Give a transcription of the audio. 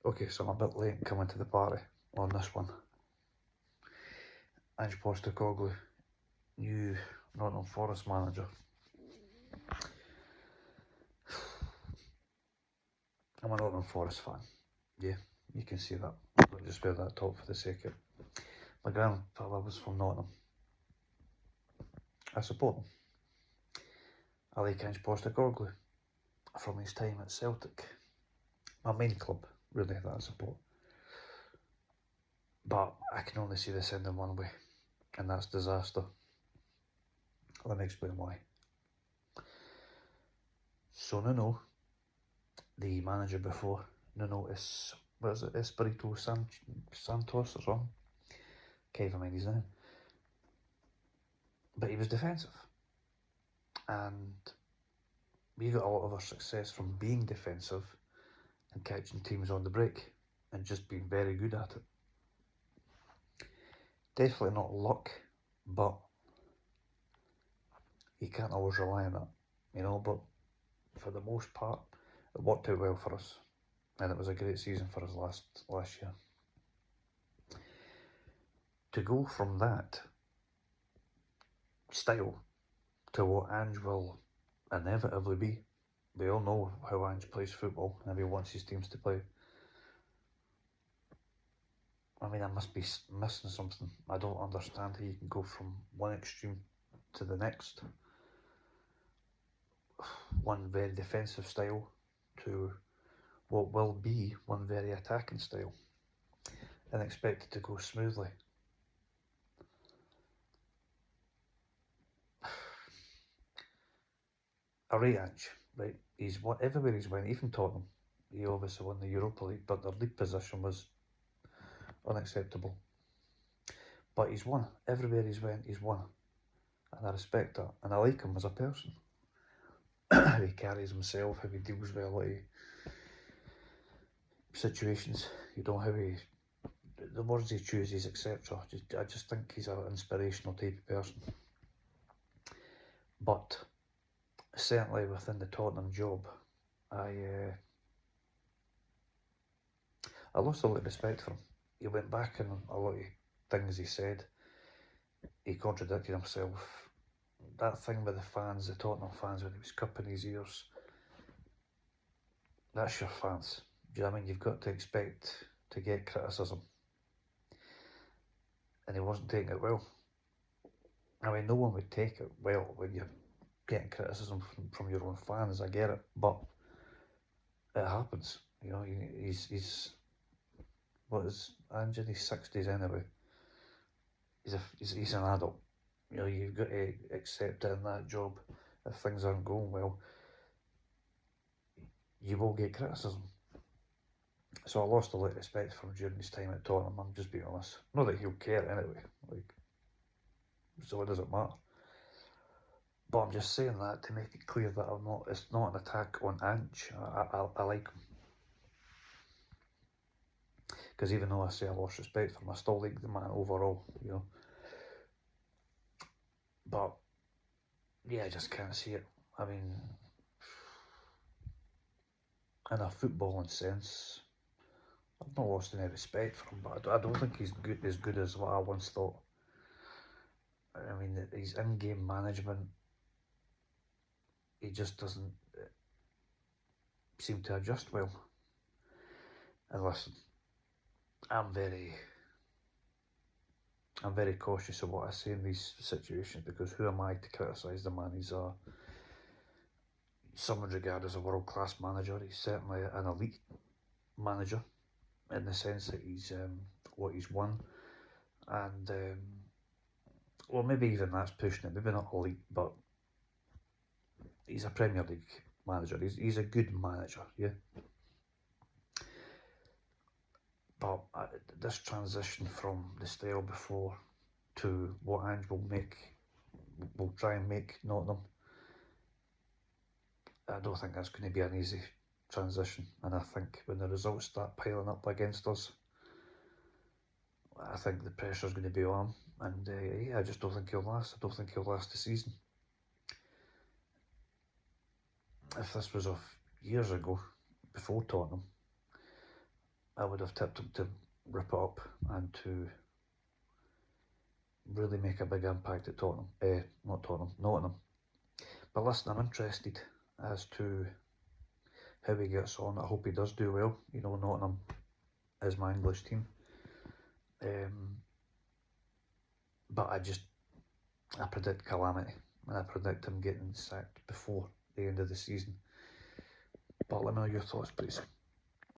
Okay, so I'm a bit late coming to the party on this one. Ange Postecoglou, new Nottingham Forest manager. I'm a Nottingham Forest fan. Yeah, you can see that. I'll just wear that top for the sake of it. My grandfather was from Nottingham. I support him. I like Ange Postecoglou from his time at Celtic. My main club, really, that I support. But I can only see this ending one way, and that's disaster. Let me explain why. So Nuno, the manager before, Nuno is, what is it, Espirito Santos or something? Can't even mind his name. But he was defensive. And we got a lot of our success from being defensive and catching teams on the break and just being very good at it. Definitely not luck, but you can't always rely on that, but for the most part, it worked out well for us. And it was a great season for us last year. To go from that style to what Ange will inevitably be, we all know how Ange plays football and he wants his teams to play. I mean, I must be missing something. I don't understand how you can go from one extreme to the next. One very defensive style to what will be one very attacking style and expect it to go smoothly. I rate Ange, right? He's won everywhere he's went, even Tottenham. He obviously won the Europa League, but their league position was unacceptable. But he's won. Everywhere he's went, he's won. And I respect that. And I like him as a person. How he carries himself, how he deals with a lot of situations, how the words he chooses, etc. I just think he's an inspirational type of person. But certainly within the Tottenham job, I lost a lot of respect for him. He went back on a lot of things he said. He contradicted himself. That thing with the fans, the Tottenham fans, when he was cupping his ears, that's your fans. Do you know what I mean? You've got to expect to get criticism. And he wasn't taking it well. I mean, no one would take it well when you're getting criticism from your own fans, I get it, but it happens. He's what is Ange in his 60s anyway. He's an adult. You've got to accept it in that job. If things aren't going well, you will get criticism. So I lost a lot of respect for him during his time at Tottenham, I'm just being honest. Not that he'll care anyway, so it doesn't matter. But I'm just saying that to make it clear that it's not an attack on Ange. I like him. Because even though I say I lost respect for him, I still like the man overall, But, yeah, I just can't see it. I mean, in a footballing sense, I've not lost any respect for him, but I don't think he's as good as what I once thought. I mean, his in-game management, he just doesn't seem to adjust well. And listen, I'm very cautious of what I say in these situations, because who am I to criticise the man? He's someone regarded as a world-class manager. He's certainly an elite manager in the sense that he's what he's won, and well, maybe even that's pushing it. Maybe not elite, but he's a Premier League manager. He's a good manager, yeah. But this transition from the style before to what Ange will try and make Nottingham, I don't think that's going to be an easy transition. And I think when the results start piling up against us, I think the pressure's going to be on. And I just don't think he'll last. I don't think he'll last the season. If this was of years ago, before Tottenham, I would have tipped him to rip it up and to really make a big impact at Tottenham. Nottingham. But listen, I'm interested as to how he gets on. I hope he does do well. You know, Nottingham is my English team. But I predict calamity. And I predict him getting sacked before the end of the season. But let me know your thoughts, please.